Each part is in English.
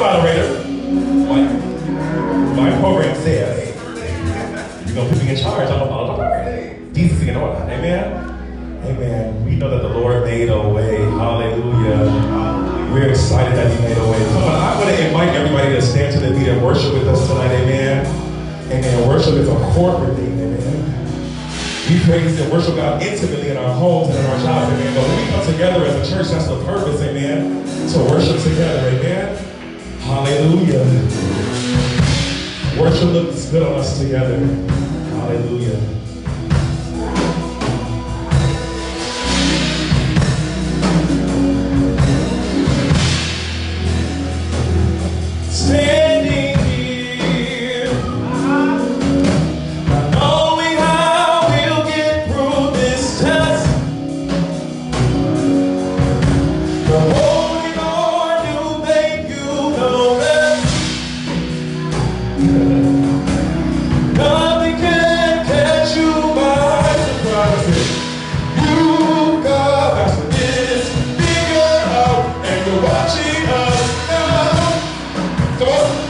moderator. My program says, you're going to put me in charge. I'm going to follow the program. Decency and order. Amen? Amen. We know that the Lord made a way. Hallelujah. We're excited that He made a way. Come on, I'm going to invite everybody to stand to their feet and worship with us tonight. Amen. Amen. Worship is a corporate thing. Amen. We praise and worship God intimately in our homes and in our jobs. Amen. But when we come together as a church, that's the purpose. Amen. To worship together. Amen. Hallelujah. Worship looks good on us together. Hallelujah. Standing here, not knowing how we'll get through this test, but holding on to make you know that nothing can catch you by surprise. You got this figured out, and you're watching us now. Come on.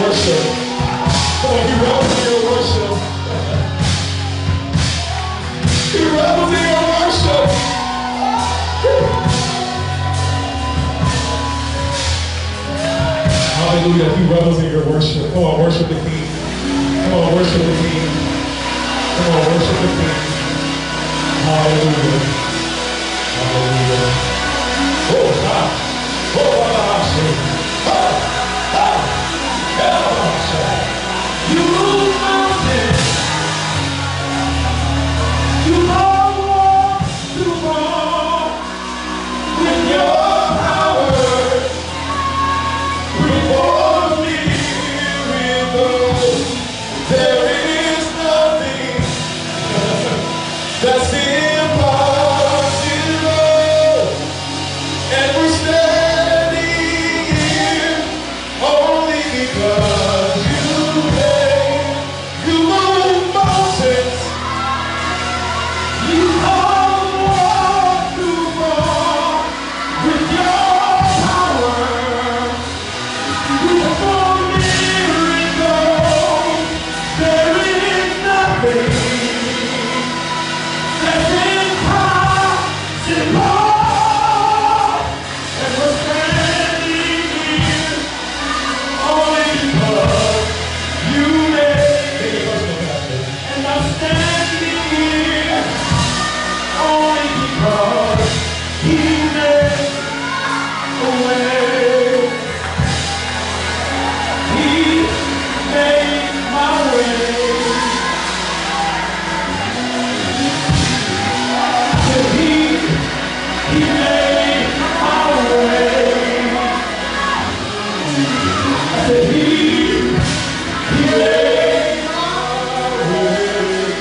worship. Come on, he revels in your worship. He revels in your worship. Hallelujah. He revels in your worship. Come on, worship the King. Come on, worship the King. Come on, worship the King. Hallelujah. Hallelujah. Oh, God. Oh, you move mountains. You walk through walls with your power. Perform miracles. There is nothing that's impossible. And we're standing here only because you made. You move mountains. You walk through walls with your power. You perform miracles. There is nothing that's impossible. And we're standing here only because you made. And I'm standing here only because he made a way. He made my way. He made my way. I said he made my way.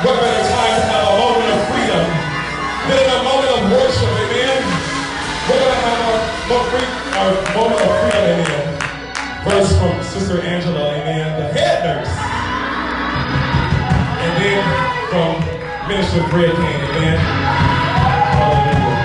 What better time to have a moment of freedom than in a moment of worship, amen? We're going to have our moment of freedom, amen. Verse from Sister Angela, amen, the head nurse. And then from Minister Fred King, amen. Hallelujah.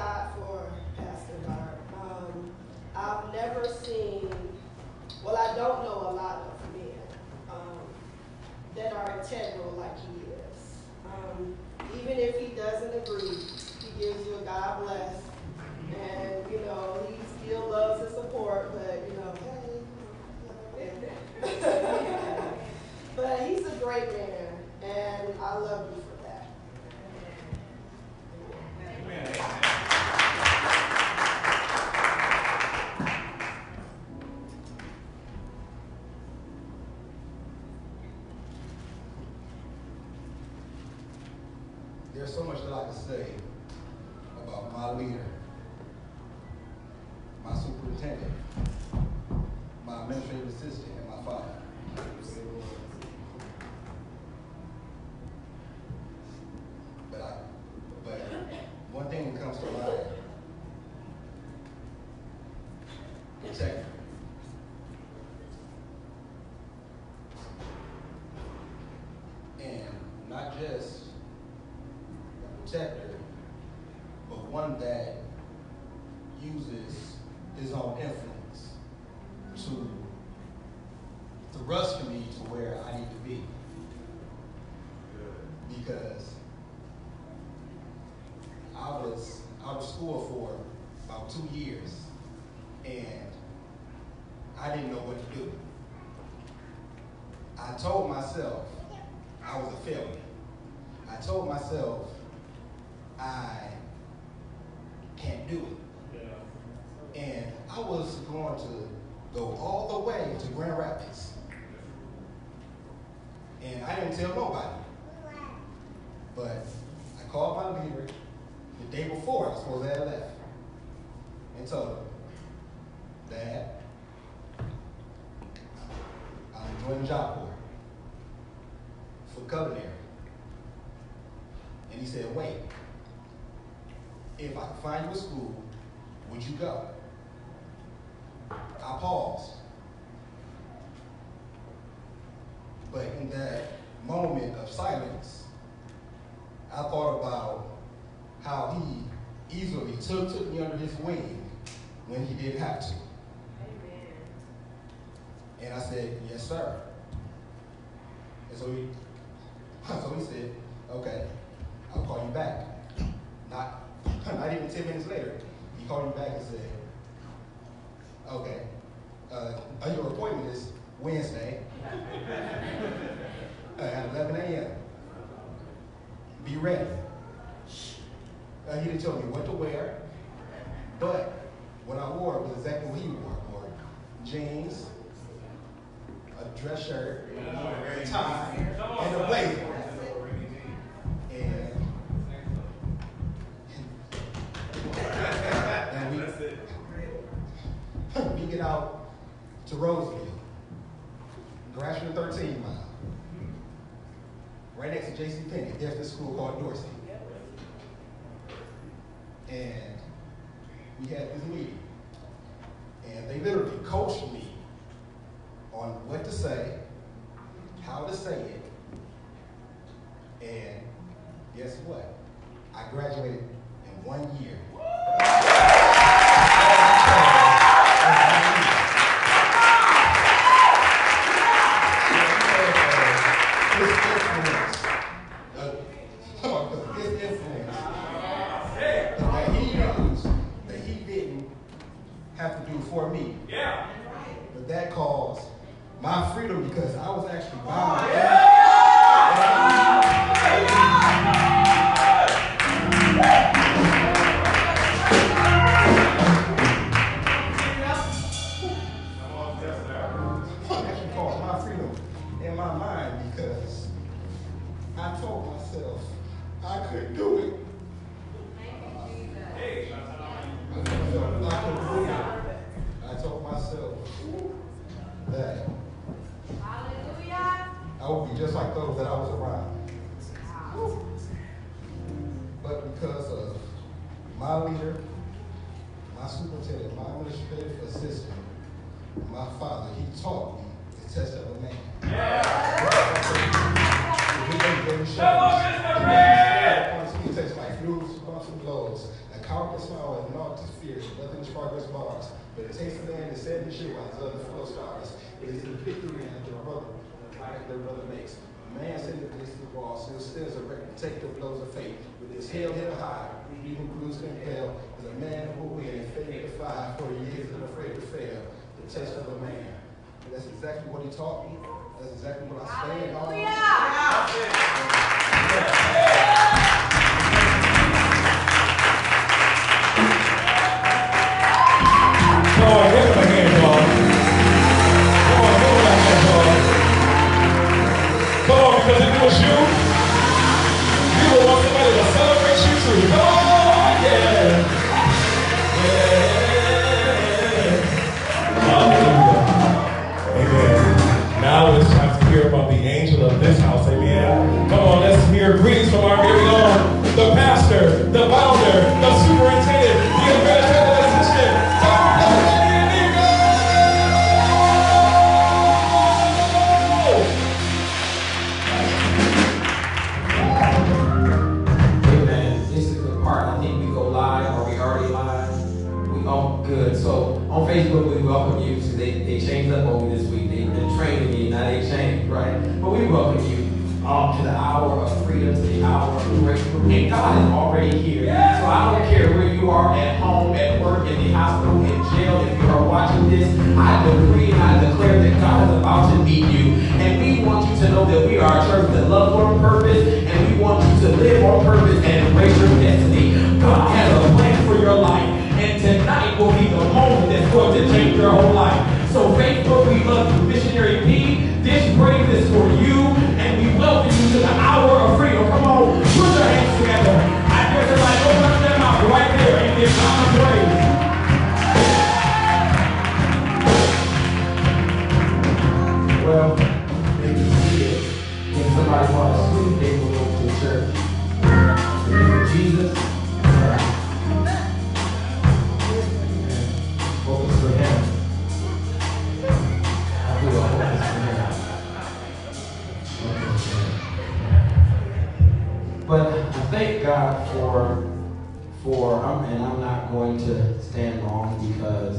God for Pastor Bart. I've never seen, well, I don't know a lot of men that are integral like he is. Even if he doesn't agree, he gives you a God bless. And, you know, he still loves to support, but, you know, hey. But he's a great man, and I love you for that. Amen. There's so much that I can say about my leader, my superintendent, my administrative assistant, and my father. But one thing that comes to mind, integrity. And not just a protector, but one that uses his own influence to thrust me to where I need to be. Because I was out of school for about 2 years, and I didn't know what to do. I told myself I was a failure. I told myself I can't do it. Yeah. And I was going to go all the way to Grand Rapids. And I didn't tell nobody. But I called my leader the day before I was supposed to have left and told him, Dad, I'm joining Job Corps for culinary. And he said, wait, if I can find you a school, would you go? I paused. But in that moment of silence, I thought about how he easily took me under his wing when he didn't have to. Amen. And I said, yes, sir. And so he said, okay, I'll call you back. Not even 10 minutes later, he called me back and said, okay, your appointment is Wednesday at 11 a.m. Be ready. He didn't tell me what to wear, but what I wore was exactly what he wore. I wore jeans, a dress shirt, a tie, and a blazer. And we get out to Roseville, Gratiot 13 mile, right next to J.C. Penney. There's this school called Dorsey. And we had this meeting. And they literally coached me on what to say, how to say it. And guess what? I graduated in 1 year. Have to do for me. Yeah. But that caused my freedom because I was actually bound. Actually caused my freedom in my mind because I told myself I couldn't do it. I told myself that I would be just like those that I was around. But because of my leader, my superintendent, my administrative assistant, my father, he taught me the test of a man. He takes like fluids, bumps and blows, How can smile and not to fear? Nothing is progress bars. But it takes a man to set the shoe while his other full of stars. It is in the victory that their brother makes. A man sitting against the wall, still stands erect to take the blows of fate. With his head held high, even bruised and pale, is a man who will win, faded to fight, for he is unafraid to fail. The test of a man. And that's exactly what he taught me. That's exactly what I stand on. Come on, give him a hand, y'all. Come on, give him a hand, y'all. Come on, because if it was you, you would want somebody to celebrate you too. Come on, yeah. Hallelujah. Amen. Now it's time to hear from the angel of this house. Amen. Come on, let's hear greetings from our very own, the pastor, the founder, the superintendent, the administrative assistant. Good. So on Facebook, we welcome you. So they changed up on me this week. They've been training me, now they changed, right? But we welcome you to the hour of freedom, to the hour of breakthrough. And God is already here. So I don't care where you are, at home, at work, in the hospital, in jail. If you are watching this, I decree and I declare that God is about to meet you. And we want you to know that we are a church that loves on purpose, and we want you to live on purpose and embrace your destiny. God has a plan for your life. And tonight will be the moment that's going to change your whole life. So Facebook, we love you. Missionary P, this praise is for you, and we welcome you to the hour of freedom. Come on, put your hands together. I dare somebody open up their mouth right there and give God a praise. Well, maybe see it. If somebody wants to sleep, they will go to church. For Jesus. Focus for him. I feel a focus for him. But I thank God for and I'm not going to stand long because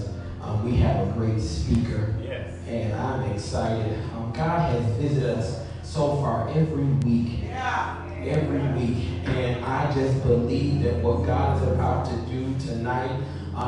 we have a great speaker. Yes. And I'm excited. God has visited us so far every week. Yeah. Every week. And I just believe that what God is about to do tonight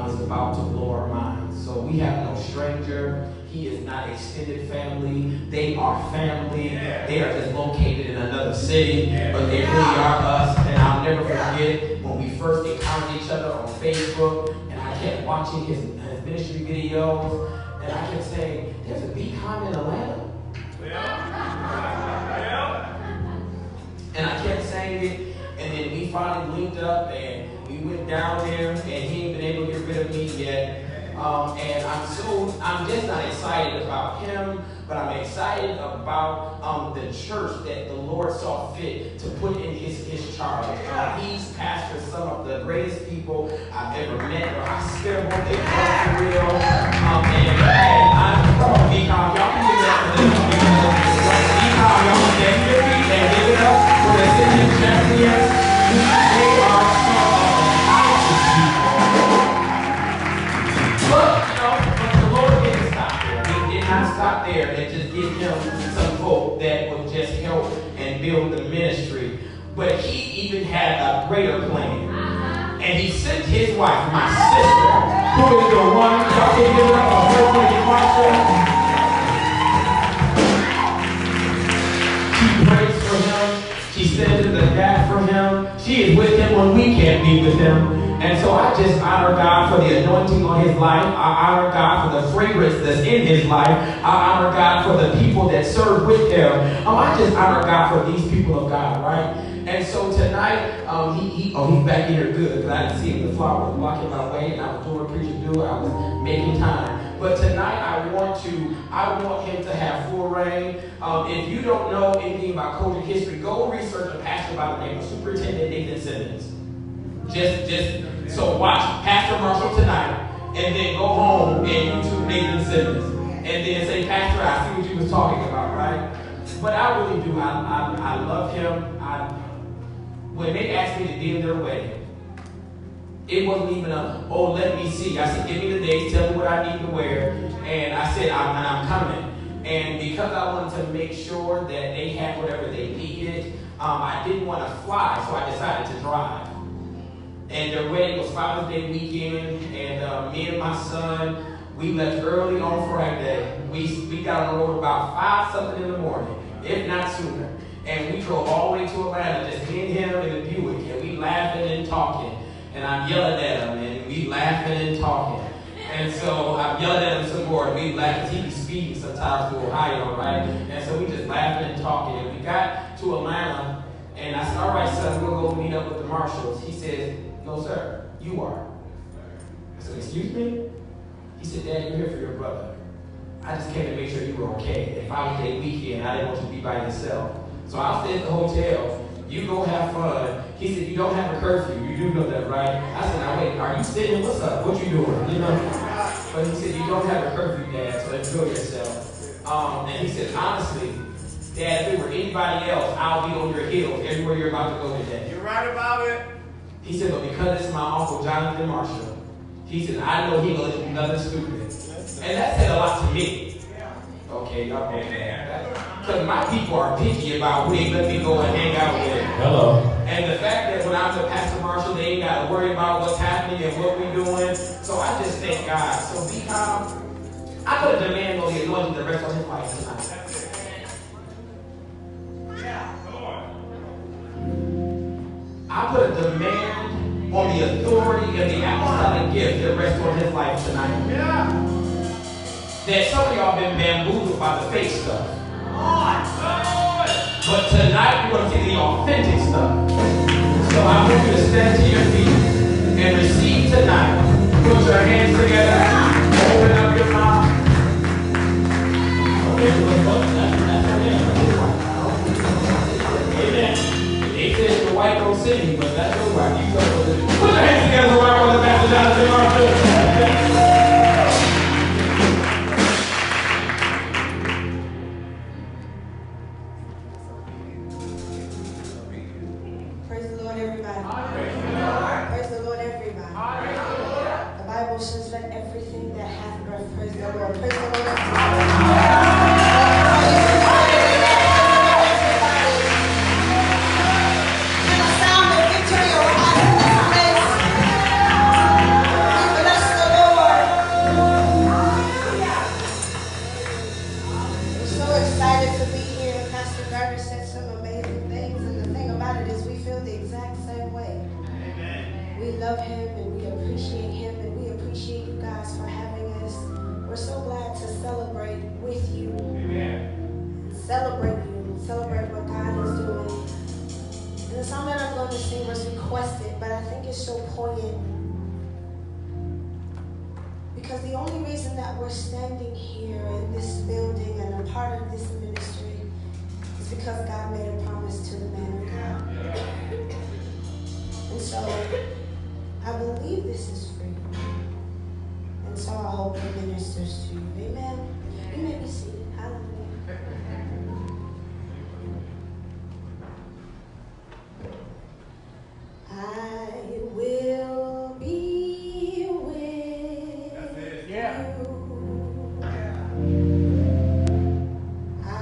is about to blow our minds. So we have no stranger. He is not extended family. They are family. Yeah. They are just located in another city, but they really are us. And I'll never forget when we first encountered each other on Facebook, and I kept watching his ministry videos, and I kept saying, "There's a BCOM in Atlanta." And I kept saying it, and then we finally linked up, and we went down there, and he ain't been able to get rid of me yet. And I'm just not excited about him, but I'm excited about the church that the Lord saw fit to put in his charge. He's pastored some of the greatest people I've ever met. They're hospitable, they talk for real. And I'm from BCOM. Y'all can give it up for them. BCOM, y'all can stand your feet and give it up for the city champions. They are some of the nicest people. But the Lord didn't stop there. He did not stop there and just give him some hope that would just help and build the ministry. But he even had a greater plan. And he sent his wife, my sister, who is the one, y'all can give her up for her Marsha. She prays for him. She stands in the gap for him. She is with him when we can't be with him. And so I just honor God for the anointing on his life. I honor God for the fragrance that's in his life. I honor God for the people that serve with him. I just honor God for these people of God, right? And so tonight, he's back in here good, because I didn't see him. The flower was blocking my way, and I was doing what preacher do. I was making time. But tonight, I want him to have full reign. If you don't know anything about culture history, go research a pastor by the name of Superintendent Nathan Simmons. So watch Pastor Marshall tonight, and then go home and YouTube Nathan Simmons, and then say, Pastor, I see what you was talking about, right? But I really do. I love him. When they asked me to be in their wedding, It wasn't even oh, let me see. I said, give me the dates, tell me what I need to wear. And I said, I'm coming. And because I wanted to make sure that they had whatever they needed, I didn't want to fly, so I decided to drive. And the wedding was Father's Day weekend, and me and my son, we left early on Friday. We got on the road about 5-something in the morning, if not sooner. And we drove all the way to Atlanta, just me and him in the Buick, and we laughing and talking. And I'm yelling at him, and we laughing and talking. And so I'm yelling at him some more, and we laughing. He be speeding sometimes to Ohio, right? And so we just laughing and talking. And we got to Atlanta, and I said, all right, son, we're going to go meet up with the marshals. He said, no, sir, you are. I said, excuse me? He said, Dad, you're here for your brother. I just came to make sure you were okay. If I was a weekend, I didn't want you to be by yourself. So I'll stay at the hotel. You go have fun. He said, you don't have a curfew. You do know that, right? I said, now wait, are you sitting? What's up? What you doing? You know? But he said, you don't have a curfew, Dad, so enjoy yourself. And he said, honestly, Dad, if it were anybody else, I'll be on your heels everywhere you're about to go today. You're right about it. He said, but because it's my uncle, Jonathan Marshall, he said, I know he gonna do nothing stupid. And that said a lot to me. Okay, y'all know that. Because my people are picky about who they let me go and hang out with. Hello. And the fact that when I'm with Pastor Marshall, they ain't got to worry about what's happening and what we're doing. So I just thank God. So be calm. I put a demand on the anointing the rest of his life tonight. I put a demand on the authority and the apostolic gift that rests on his life tonight. Yeah. That some of y'all been bamboozled by the fake stuff. But tonight we're going to see the authentic stuff. So I want you to stand to your feet and receive tonight. Put your hands together. Open up your mouth. Amen. They said the white don't sing, but that's your wife. You go. Put your hands together, right on the Pastor Jonathan Marshall. Praise the Lord, everybody. Praise the Lord, everybody. The Bible says, let everything that hath breath praise the Lord. Praise the Lord, everybody. And the sound of victory arise in this place. We bless the Lord. We're so excited to be here. Pastor Gardner said some amazing things, and the thing about it is we feel the exact same way. We love him and we appreciate him, and we appreciate you guys for having us. We're so glad to celebrate with you. Amen. Celebrate you. Celebrate what God is doing. And the song that I'm going to sing was requested, but I think it's so poignant. Because the only reason that we're standing here in this building and a part of this ministry is because God made a promise to the man of God. And so I believe this is free. And so I hope it ministers to you. Amen. You may be seated. Hallelujah. I will be with you. I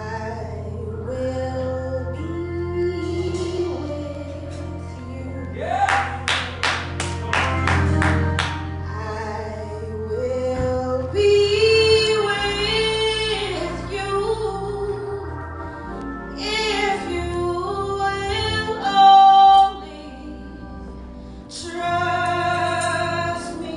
will be with you. Yeah. I will be with you if you will only trust me.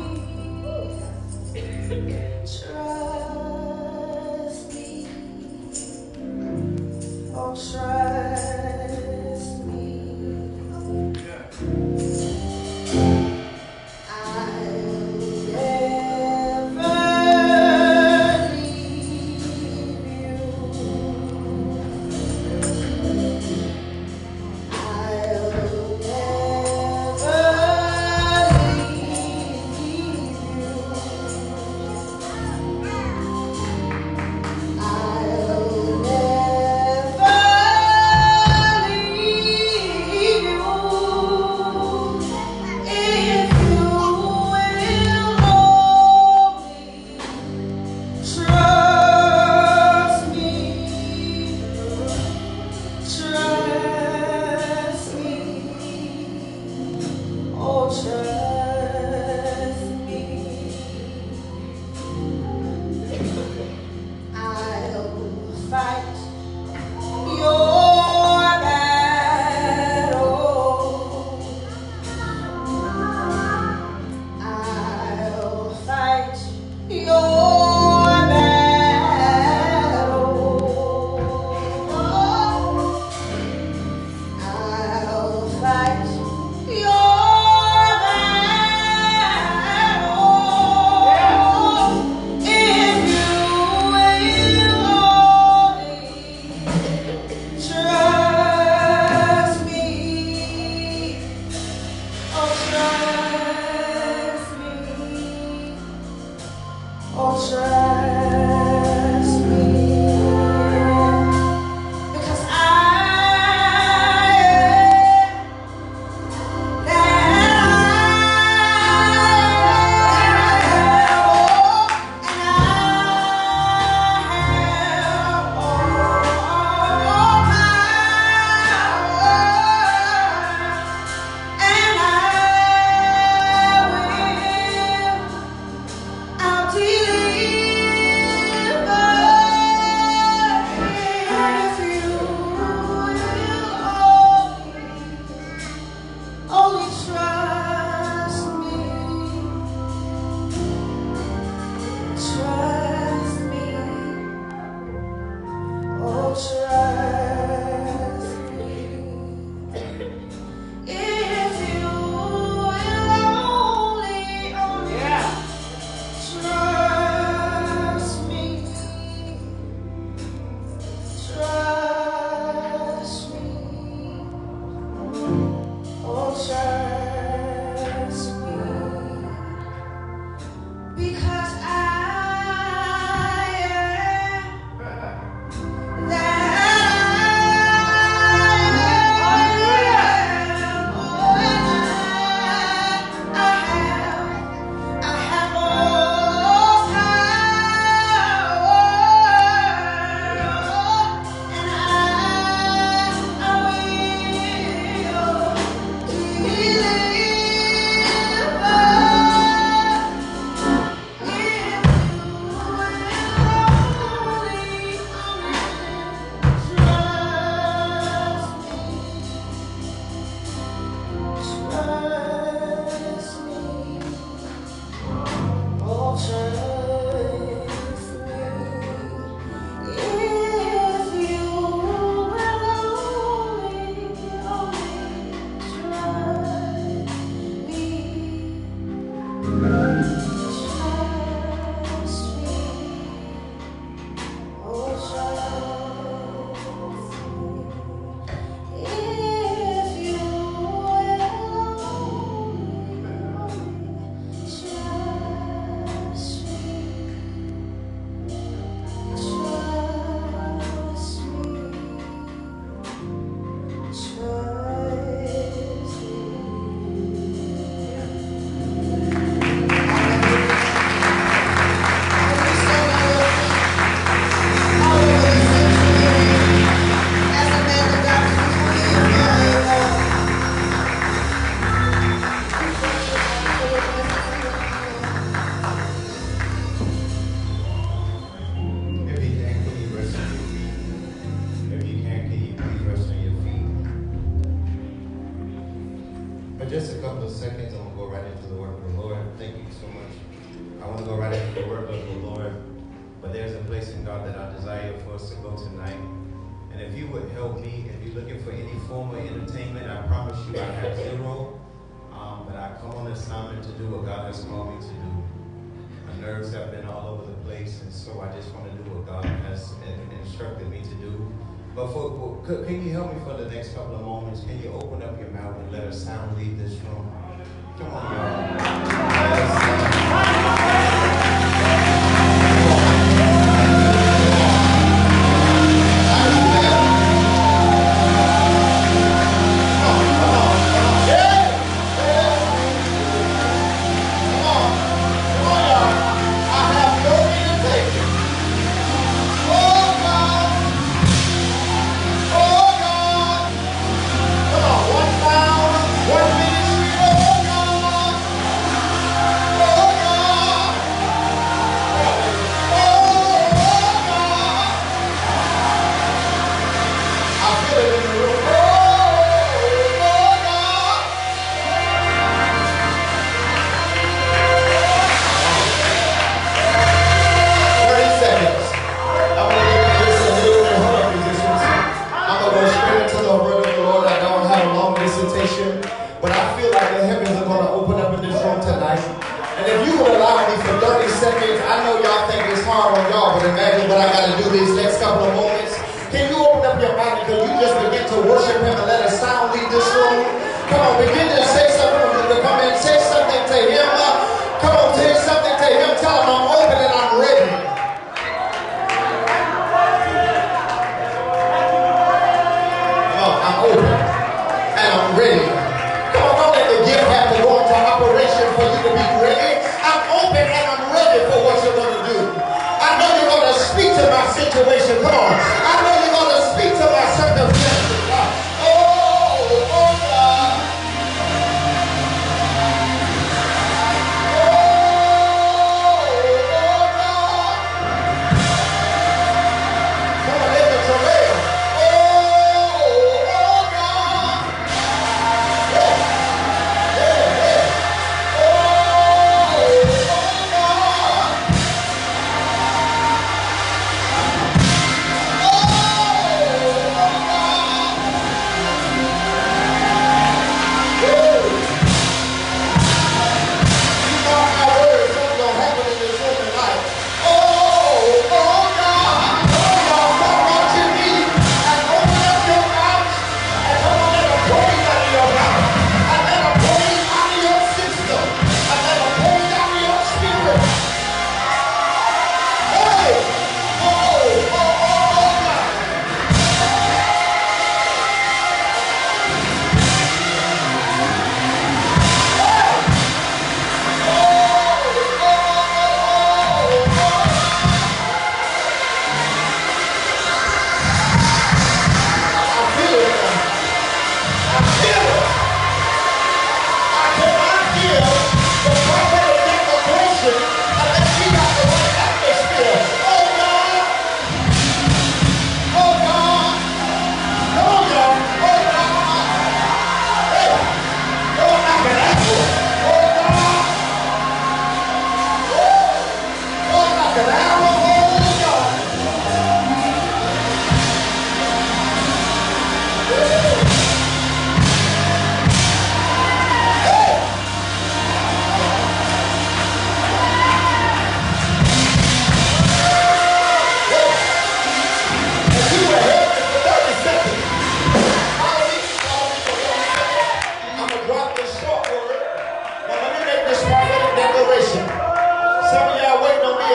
For just a couple of seconds, I'm going to go right into the word of the Lord. Thank you so much. I want to go right into the word of the Lord. But there's a place in God that I desire for us to go tonight. And if you would help me, if you're looking for any form of entertainment, I promise you I have zero. But I come on assignment to do what God has called me to do. My nerves have been all over the place, and so I just want to do what God has instructed me to do. But can you help me for the next couple of moments? Can you open up your mouth and let a sound leave this room? Come on, y'all. But I feel like the heavens are going to open up in this room tonight. And if you would allow me for 30 seconds, I know y'all think it's hard on y'all, but imagine what I got to do these next couple of moments. Can you open up your mouth and you just begin to worship him and let a sound leave this room? Come on, begin to say something to come in, say something to him. Come on, say something to him. Tell him I'm open and I'm ready.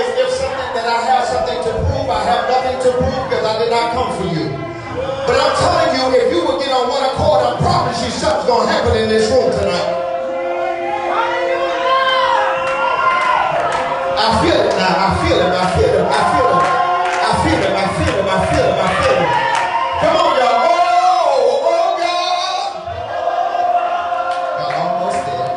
is if something that I have something to prove, I have nothing to prove because I did not come for you. But I'm telling you, if you will get on one accord, I promise you something's going to happen in this room tonight. I feel it now. I feel it. I feel it. I feel it. I feel it. I feel it. I feel it. I feel it. Come on, y'all. Oh, God. Y'all almost there.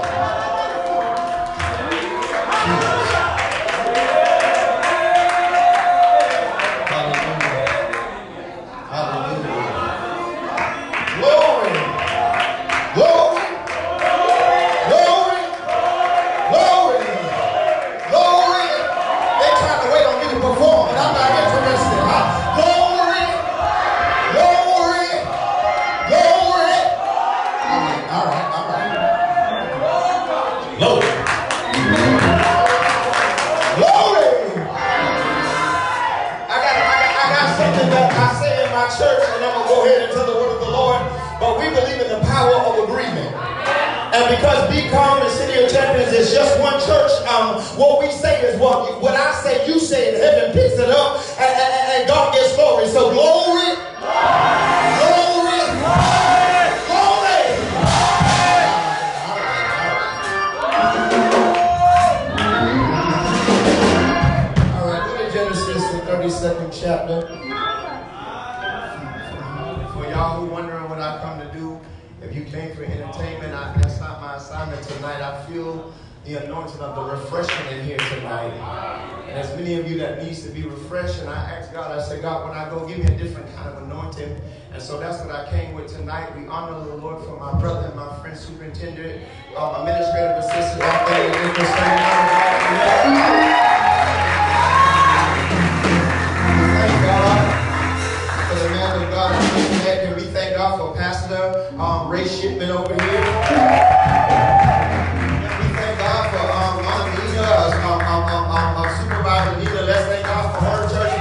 And because Be Calm and City of Champions is just one church, what we say is what I say, you say, and heaven picks it up, and God gets glory. So glory, glory, glory. All right, go to Genesis, the 32nd chapter. For y'all who wondering what I come to do, if you came for entertainment, that's not my assignment tonight. I feel the anointing of the refreshing in here tonight. And as many of you that needs to be refreshed, and I asked God, I said, God, when I go, give me a different kind of anointing. And so that's what I came with tonight. We honor the Lord for my brother and my friend superintendent, administrative assistant, all day, and thank God for the man of God. And we thank God for Pastor Ray Shipman over here. We thank God for Anita, Supervisor Anita. Let's thank God for her church.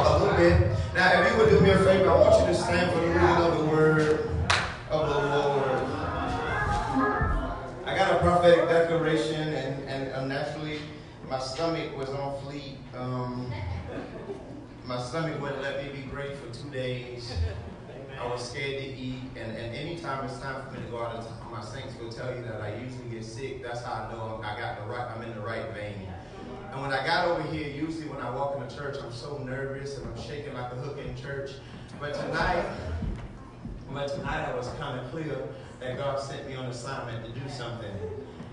A little bit. Now, if you would do me a favor, I want you to stand for the reading of the word of the Lord. I got a prophetic declaration, and naturally, my stomach was on fleek. My stomach wouldn't let me be great for 2 days. I was scared to eat, and anytime it's time for me to go out of town, my saints will tell you that I usually get sick. That's how I know I'm in the right vein. And when I got over here, usually when I walk into church, I'm so nervous and I'm shaking like a hook in church. But tonight I was kind of clear that God sent me on assignment to do something.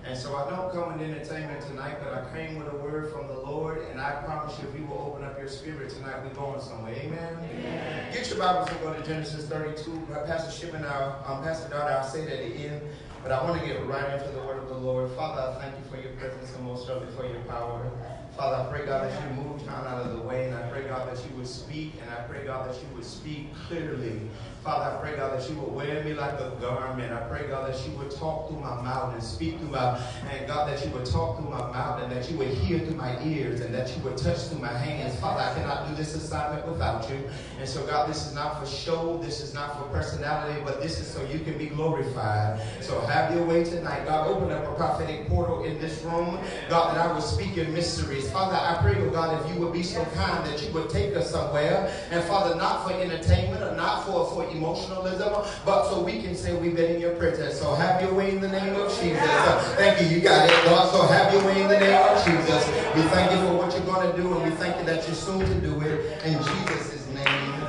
And so I don't come with entertainment tonight, but I came with a word from the Lord, and I promise you, if you will open up your spirit tonight, we're going somewhere. Amen? Amen. Get your Bibles and go to Genesis 32. Pastor Shipman, Pastor Dart, I'll say that at the end, but I want to get right into the word of the Lord. Father, I thank you for your presence and most of it for your power. Father, I pray, God, that you move time out of the way, and I pray, God, that you would speak, and I pray, God, that you would speak clearly. Father, I pray, God, that you would wear me like a garment. I pray, God, that you would talk through my mouth and speak through my, and God, that you would talk through my mouth, and that you would hear through my ears, and that you would touch through my hands. Father, I cannot do this assignment without you. And so, God, this is not for show, this is not for personality, but this is so you can be glorified. So have your way tonight. God, open up a prophetic portal in this room. God, that I will speak in mysteries. Father, I pray, oh God, if you would be so kind that you would take us somewhere. And Father, not for entertainment or not for emotionalism, but so we can say we've been in your presence. So have your way in the name of Jesus. Thank you. You got it, God. So have your way in the name of Jesus. We thank you for what you're going to do, and we thank you that you're soon to do it. In Jesus' name,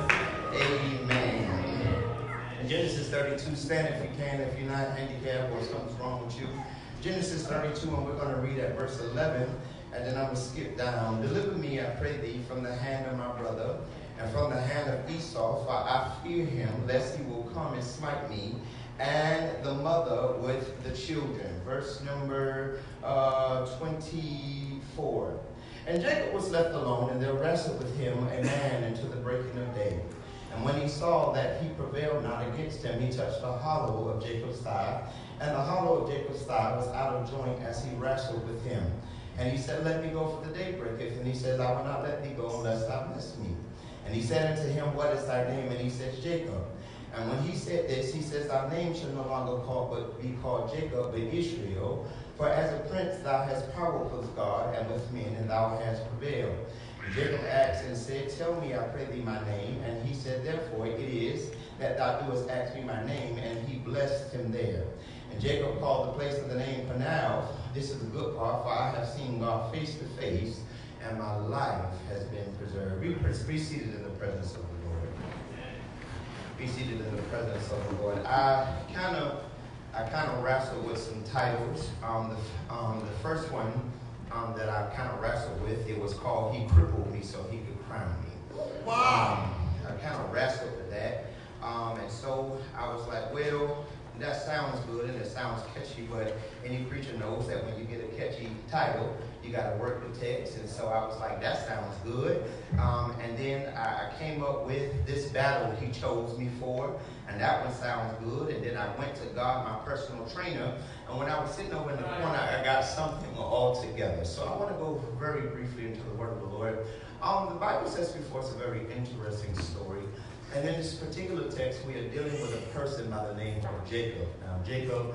amen. In Genesis 32, stand if you can, if you're not handicapped or something's wrong with you. Genesis 32, and we're going to read at verse 11. And then I'm going to skip down. Deliver me, I pray thee, from the hand of my brother, and from the hand of Esau, for I fear him, lest he will come and smite me, and the mother with the children. Verse number 24. And Jacob was left alone, and there wrestled with him a man until the breaking of day. And when he saw that he prevailed not against him, he touched the hollow of Jacob's thigh, and the hollow of Jacob's thigh was out of joint as he wrestled with him. And he said, let me go, for the day breaketh. And he said, I will not let thee go unless thou bless me. And he said unto him, what is thy name? And he says, Jacob. And when he said this, he says, thy name shall no longer be called Jacob, but Israel. For as a prince thou hast power with God and with men, and thou hast prevailed. And Jacob asked and said, tell me, I pray thee, my name. And he said, therefore it is that thou doest ask me my name. And he blessed him there. And Jacob called the place of the name Peniel. This is the good part, for I have seen God face to face, and my life has been preserved. Be seated in the presence of the Lord. Be seated in the presence of the Lord. I kind of wrestled with some titles. The first one that I kind of wrestled with, it was called "He Crippled Me So He Could Crown Me." Wow. I kind of wrestled with that, and so I was like, well, that sounds good and it sounds catchy, but any preacher knows that when you get a catchy title, you got to work the text. And so I was like, that sounds good. And then I came up with this battle he chose me for, and that one sounds good. And then I went to God, my personal trainer, and when I was sitting over in the corner, I got something all together. So I want to go very briefly into the word of the Lord. The Bible says before us a very interesting story. And in this particular text, we are dealing with a person by the name of Jacob. Now, Jacob,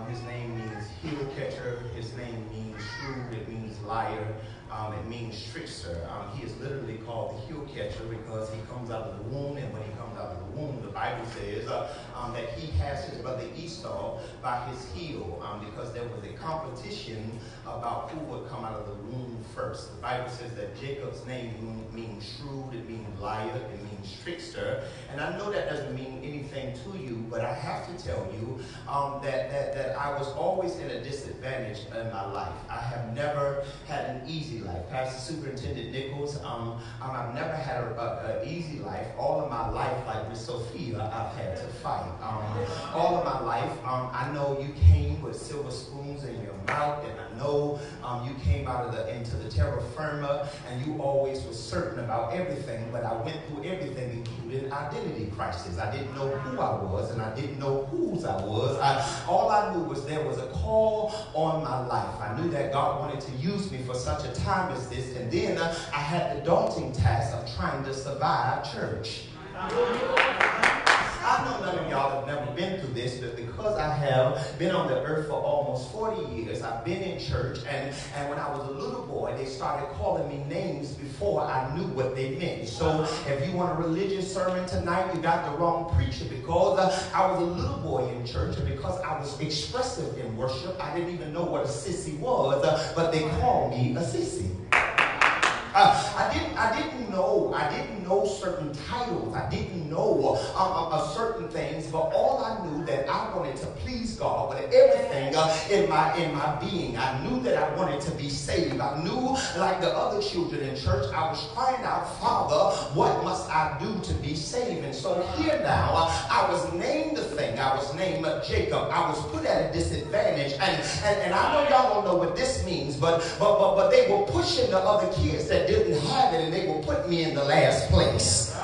his name means heel catcher. His name means shrewd. It means liar. It means trickster. He is literally called the heel catcher because he comes out of the womb, and when he comes out of the womb, the Bible says that he has his brother Esau by his heel because there was a competition about who would come out of the womb first. The Bible says that Jacob's name means shrewd, it means liar, it means trickster. And I know that doesn't mean anything to you, but I have to tell you that I was always at a disadvantage in my life. I have never had an easy life. Pastor Superintendent Nichols, I've never had an easy life. All of my life, like with Sophia, I've had to fight. All of my life, I know you came with silver spoons in your mouth, and I know you came into the terra firma, and you always were certain about everything, but I went through everything, including identity crisis. I didn't know who I was, and I didn't know whose I was. All I knew was there was a call on my life. I knew that God wanted to use me for such a time as this, and then I had the daunting task of trying to survive church. I know none of y'all have never been through this, but because I have been on the earth for almost 40 years, I've been in church, and when I was a little boy, they started calling me names before I knew what they meant. So if you want a religious sermon tonight, you got the wrong preacher, because I was a little boy in church, and because I was expressive in worship, I didn't even know what a sissy was, but they called me a sissy. I didn't know certain titles. I didn't know certain things, but all I knew that I wanted to please God with everything in my being. I knew that I wanted to be saved. I knew, like the other children in church, I was crying out, Father, what must I do to be saved? And so here now, I was named the thing. I was named Jacob. I was put at a disadvantage, and I know y'all don't know what this means, but they were pushing the other kids that didn't have it, and they were putting me in the last place.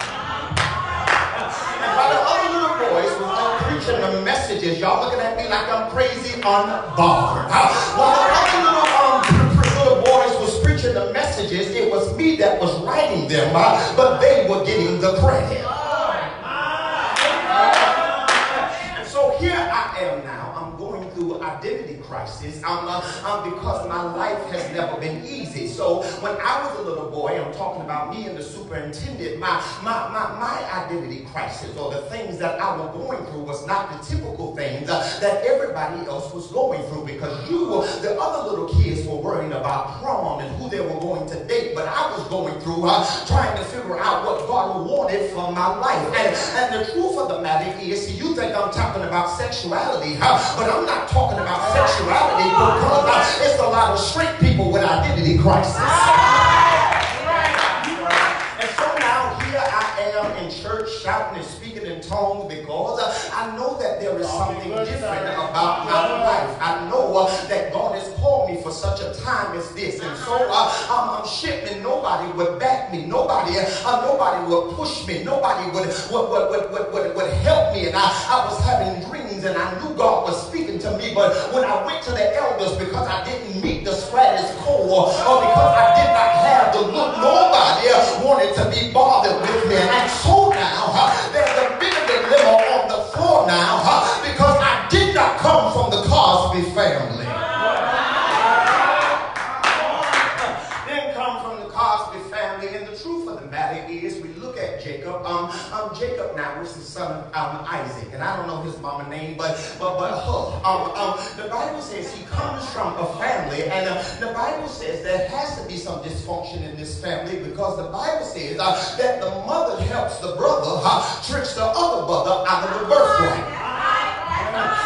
And while the other little boys was preaching the messages, y'all looking at me like I'm crazy, unbothered. While the other little boys was preaching the messages, it was me that was writing them, but they were getting the credit. And so here I am now. I'm going through identity crisis because my life has never been easy. So when I was a little boy, I'm talking about me and the superintendent, my identity crisis, or the things that I was going through, was not the typical things that everybody else was going through, because the other little kids were worrying about prom and who they were going to date, but I was going through trying to figure out what God wanted from my life. And the truth of the matter is, you think I'm talking about sexuality, but I'm not talking about sexuality, because it's a lot of straight people with identity crisis. And so now here I am in church shouting and speaking in tongues, because I know that there is something different about my life. I know that God has called me for such a time as this, and so I'm shifting. Nobody would back me. Nobody would push me. Nobody would help me. And I was having dreams, and I knew God was speaking to me, but when I went to the elders, because I didn't meet the status quo, or because I did not have the look, nobody wanted to be bothered with me. truth of the matter is, we look at Jacob. Jacob now was the son of Isaac, and I don't know his mama name, but the Bible says he comes from a family, and the Bible says there has to be some dysfunction in this family, because the Bible says that the mother helps the brother, tricks the other brother out of the birthright.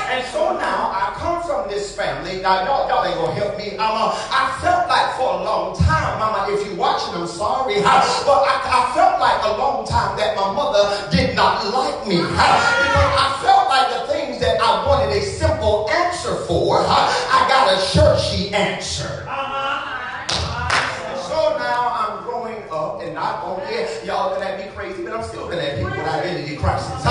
And so now I come from this family. Now y'all ain't gonna help me. I felt like for a long time, Mama, if you're watching, I'm sorry, but I felt like a long time that my mother did not like me, because I felt like the things that I wanted a simple answer for, I got a churchy answer. So now I'm growing up, and not only y'all looking at me crazy, but I'm still looking at people with identity crisis.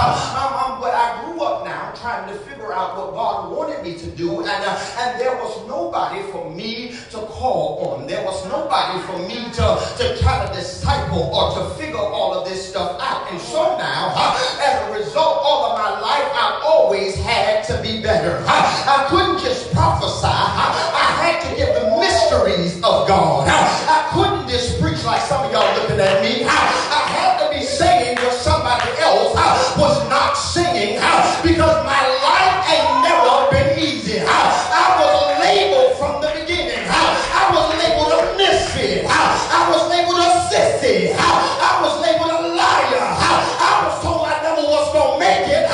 But I grew up now trying to figure out what God wanted me to do, and there was nobody for me to call on. There was nobody for me to try to disciple or to figure all of this stuff out. And so now, as a result, all of my life, I've always had to be better. I couldn't just prophesy. I had to give the mysteries of God. I couldn't just preach like some of y'all looking at me. I had to be singing what somebody else was not singing, because my life ain't never been easy. I was labeled from the beginning. I was labeled a misfit. I was labeled a sissy. I was labeled a liar. I was told I never was going to make it.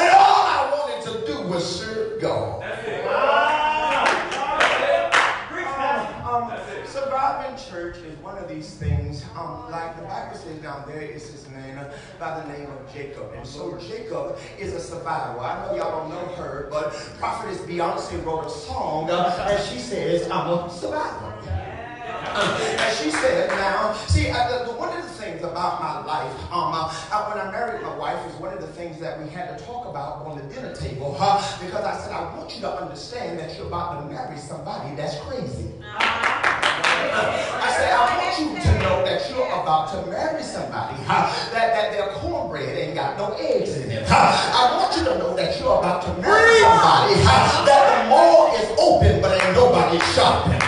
And all I wanted to do was serve God. Surviving church is one of these things, like the Bible says down there, it's this man by the name of Jacob. And so Jacob is a survivor. I know y'all don't know her, but Prophetess Beyonce wrote a song, and she says, I'm a survivor. And she said, now, see, one of the things about my life, when I married my wife, is one of the things that we had to talk about on the dinner table, because I said, I want you to understand that you're about to marry somebody that's crazy. I said, I want you to know that you're about to marry somebody that their cornbread ain't got no eggs in it. I want you to know that you're about to marry somebody that the mall is open but ain't nobody shopping.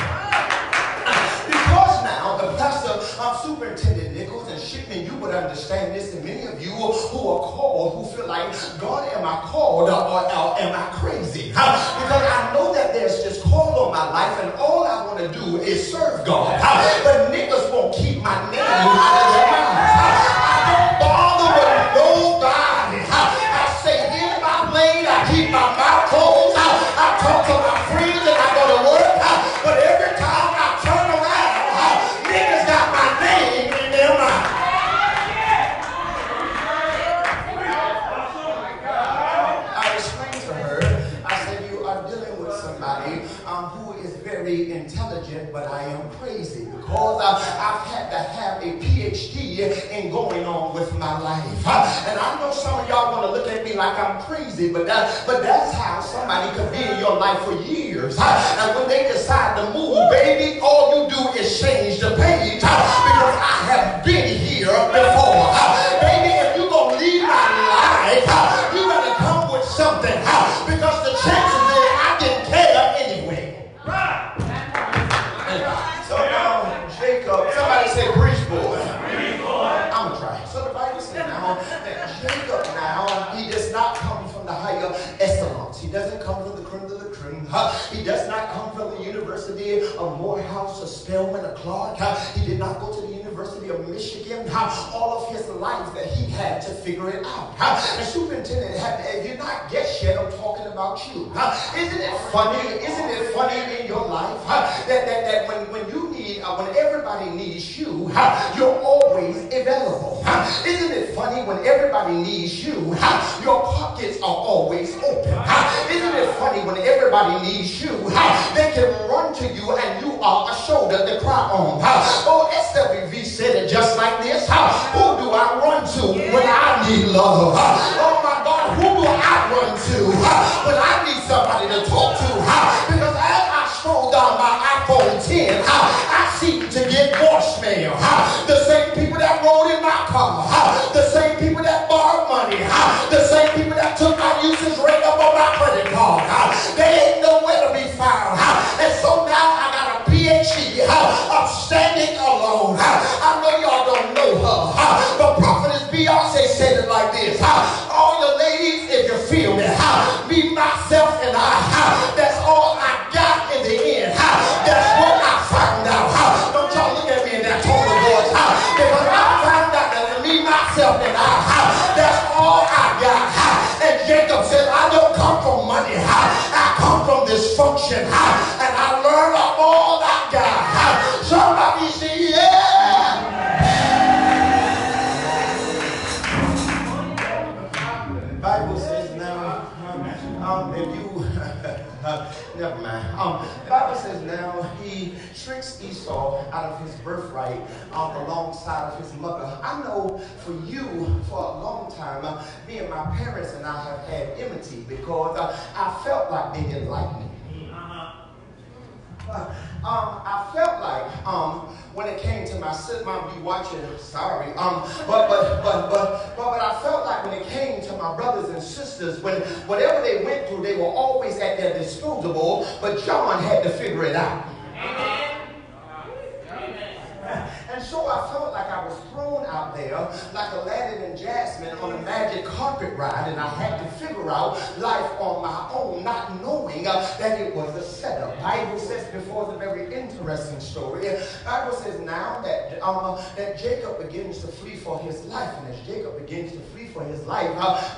Because now the pastor, Superintendent Nichols and Shipman, you would understand this, and many of you who are called, who feel like, God, am I called or am I crazy? Because I know that there's this call on my life, and all I want to do is serve God. But niggas won't keep my name out of their mouths. I don't bother with nobody. I stay in my lane. I keep my mouth closed. I talk to my friends and I go to work. But every time I turn around, niggas got my name in their mouth. I explained to her, I said, you are dealing with somebody who is very intelligent, but I am crazy, because I've had to have a PhD in going on with my life. And I know some of y'all want to look at me like I'm crazy, but that's how somebody could be in your life for years. And when they decide to move, baby, all you do is change the page, because I have been here before. Baby, if you're going to leave my life, you're going to come with something, because the chances is I didn't care anyway. So now, Jacob, somebody say, preach, boy. I'm going to try. So the Bible says now that Jacob now, he does not come from the higher echelons. He doesn't come from the creme de la creme. He does not come from the University of Morehouse or Spelman or Clark. He did not go to the University of Michigan. All of his life that he had to figure it out. And Superintendent, if you're not guessed yet, I'm talking about you. Isn't it funny? Isn't it funny in your life that when you need, when everybody needs you, you're always available? Isn't it funny when everybody needs you, your pockets are always open? Isn't it funny when everybody needs you, they can run to you and you are a shoulder to cry on? Oh, SWV said it just like this. Who do I run to when I need love? Oh my God, who do I run to when I need somebody to talk to? Because as I scroll down my iPhone 10, I seem to get voicemail. The same people that rode in my car, the same people that borrowed money, the same people that took my usage rate up on my credit card, they ain't nowhere to be found. And so now I got a PhD of standing alone. I know y'all don't know myself and that's all I got. And Jacob said, I don't come from money. I come from dysfunction. And I learned all I got. Somebody say, yeah. The Bible says now, if you, never mind. The Bible says now he tricks Esau out of his birthright alongside of his mother. I know for you, for a long time, me and my parents and I have had enmity because I felt like they didn't like me. I felt like when it came to my sister, Mom, you watching? Sorry. But I felt like when it came to my brothers and sisters, when whatever they went through, they were always at their disposal. But John had to figure it out. And so I felt like I was thrown out there like Aladdin and Jasmine on a magic carpet ride, and I had to figure out life on my own, not knowing that it was a setup. Bible says before the very interesting story. Bible says now that Jacob begins to flee for his life, and as Jacob begins to flee for his life,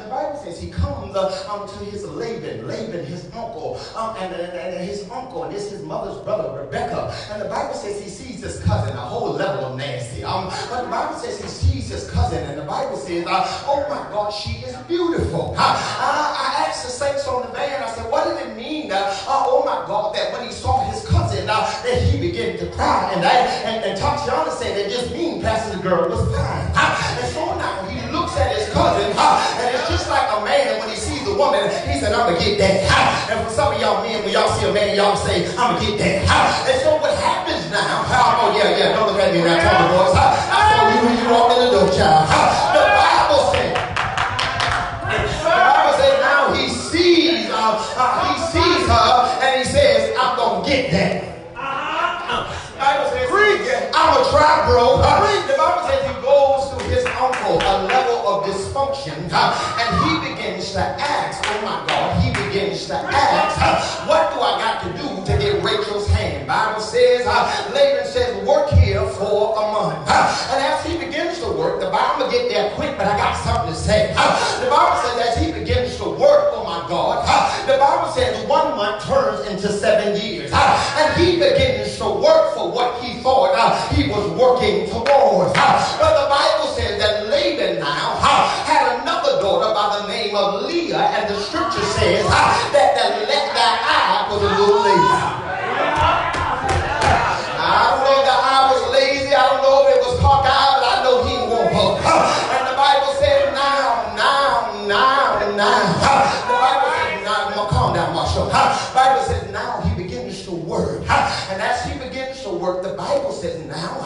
the Bible says he comes to his Laban, his uncle, and his uncle, and this is his mother's brother, Rebecca. And the Bible says he sees his cousin, a whole level of nasty. But the Bible says he sees his cousin, and the Bible says, oh my God, she is beautiful. I asked the saints on the van, I said, what did it mean? Oh my God, that when he saw his cousin, that he began to cry. And Tatiana said, it just means Pastor, the girl was fine. And so now he looks at his cousin, and it's just like a man when he sees a woman, he said, I'm going to get that. And for some of y'all men, when y'all see a man, y'all say, I'm going to get that. And so what happens now, oh yeah, don't look at me now, tell the boys, I saw you when you walked in the door, child. The Bible says now he sees her, and he says, I'm going to get that. The Bible says, I'm a try, bro. The Bible says he goes to his uncle, a level of dysfunction, and he begins to ask, oh my God, he begins to ask, what do I got to do to get Rachel's hand? Bible says, Laban says, work here for a month. And as he begins to work, the Bible get there quick, but I got something to say. The Bible says as he begins to work, oh my God, the Bible says 1 month turns into 7 years. And he begins to work for what he thought he was working towards. But the Bible says that Laban now had another daughter by the name of Leah, and the scripture says that eye was a little lazy. I don't know if the eye was lazy. I don't know if it was cockeyed, but I know he won't hook. And the Bible says now. The Bible says now. Calm down, Marshall. The Bible says now he begins to work. And as he begins to work, the Bible says now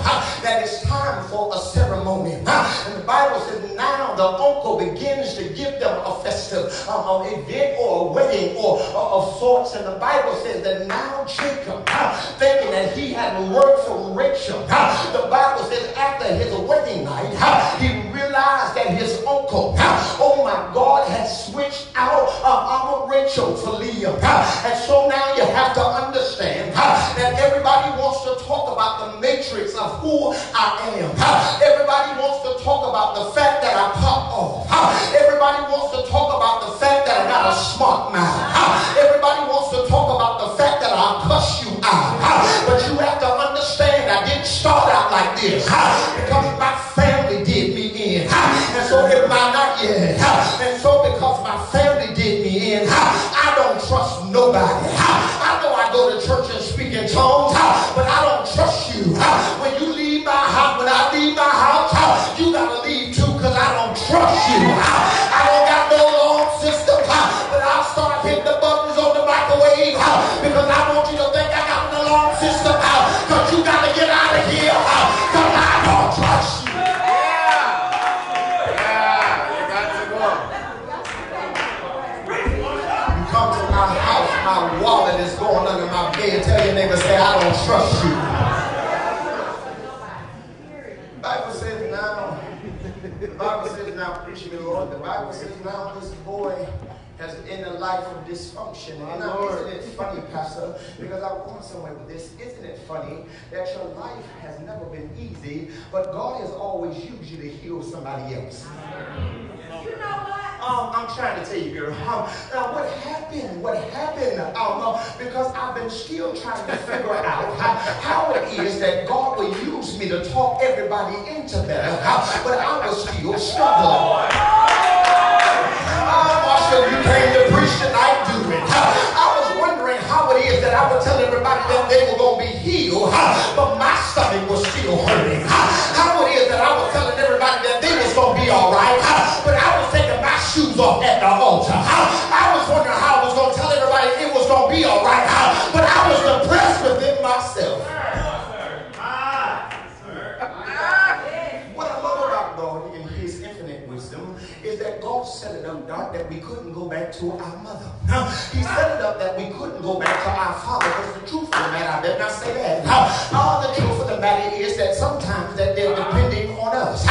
that it's time for a ceremony. And the Bible says now the uncle begins to give them a festive event or a wedding or of sorts. And the Bible says that now Jacob, thinking that he had worked for Rachel, the Bible says after his wedding night, he realized that his uncle, oh my God, had switched out Rachel for Leah. And so now you have to understand that everybody wants to talk about the matrix of who I am. Everybody wants to talk about the fact that I pop off. Everybody wants to talk about the fact that I got a smart mouth. Everybody wants to talk about the fact that I cuss you out. But you have to understand I didn't start out like this because my family did me in. And so if my not yet. And so because my family did me in, I don't trust nobody. I know I go to church and speak in tongues, but I don't trust you. When you leave my house, when I leave my house, you gotta leave too, because I don't trust you. I don't got no alarm system, but I'll start hitting the buttons on the microwave because I want you to think I got an alarm system, because you gotta get out of here, because I don't trust you. My wallet is going under my bed. Tell your neighbor, say, I don't trust you. The Bible says now, preaching the Lord, the Bible says now this boy has in a life of dysfunction. And now, isn't it funny, Pastor, because I'm going somewhere with this, isn't it funny that your life has never been easy, but God has always used you to heal somebody else? You know what? I'm trying to tell you, girl. What happened? Because I've been still trying to figure out how it is that God will use me to talk everybody into better, but I was still struggling. Marshall, you came to preach tonight, do it. I was wondering how it is that I would tell everybody that they were going to be healed, but my stomach was still hurting. How it is that I was telling everybody that they was going to be all right, but I was taking my shoes off at the altar. I was wondering how I was going to tell everybody it was going to be all right, but I was depressed within myself. What I love about God in his infinite wisdom is that God set it up, God, that we couldn't go back to our mother. He set it up that we couldn't go back to our father, because the truth of the matter, I better not say that. The truth of the matter is that sometimes that they're depending on us.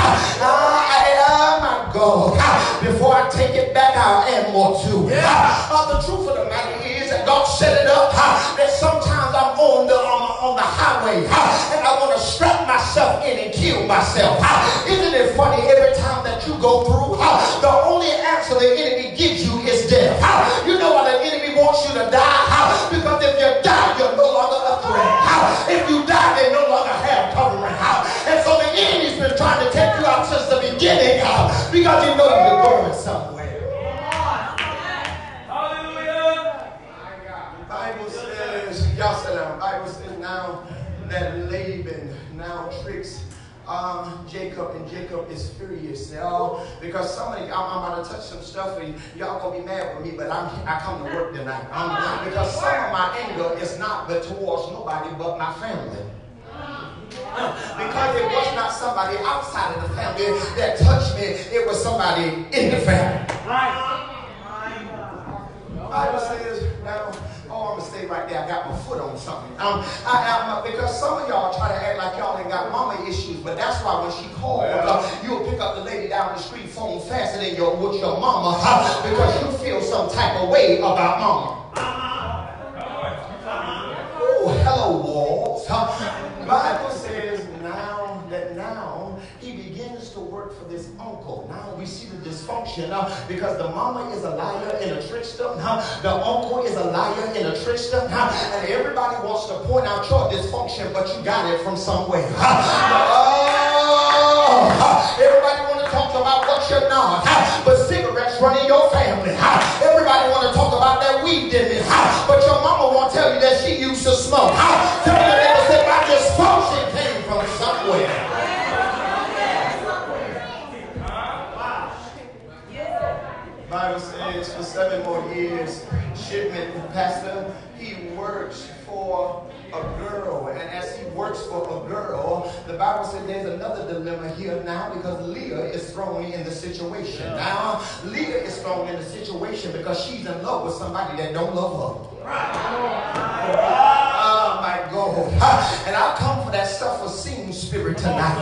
My God, before I take it back, I'll add more to it. The truth of the matter is that God set it up that sometimes I'm on the highway and I want to strap myself in and kill myself. Isn't it funny, every time that you go through, the only answer the enemy gives you is death. You know why the enemy wants you to die? Because if you die, you're no longer a threat. If you die, they no longer have covering. And so the enemy's been trying to take you out since the beginning because you know you're going somewhere. Bible says, y'all sit down. Bible says now that Laban now tricks Jacob, and Jacob is furious now because somebody, I'm about to touch some stuff and y'all gonna be mad with me, but I come to work tonight. Because some of my anger is not but towards nobody but my family. Because it was not somebody outside of the family that touched me, it was somebody in the family. Bible says now, I'm going to stay right there. I got my foot on something. Because some of y'all try to act like y'all ain't got mama issues, but that's why when she called, you'll pick up the lady down the street phone faster than with your mama because you feel some type of way about mama. Oh, hello, walls. Bible says now he begins to work for this uncle. Now we see the dysfunction because the mama is a liar and a trickster. The uncle is a liar and a trickster. And everybody wants to point out your dysfunction, but you got it from somewhere. Everybody want to talk about what you're not, but cigarettes running your family. Everybody want to talk about that weed business, but your mama won't tell you that she used to smoke. Tell you that my dysfunction came from somewhere. Bible says for 7 more years, Shipman, pastor, he works for a girl. And as he works for a girl, the Bible says there's another dilemma here now because Leah is thrown in the situation. Now, Leah is thrown in the situation because she's in love with somebody that don't love her. Oh my God. And I come for that self-esteem spirit tonight.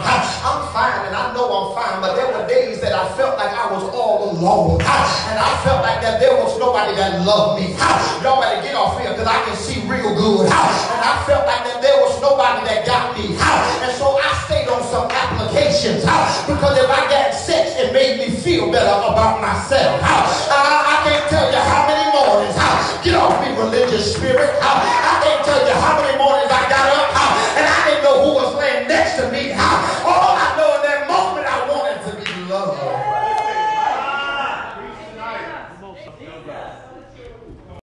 I'm fine and I know I'm fine, but there were days that I felt like I was all alone. And I felt like that there was nobody that loved me. Y'all better get off here because I can see real good. And I felt like that there was nobody that got me. And so I stayed on some applications because if I got sex, it made me feel better about myself. I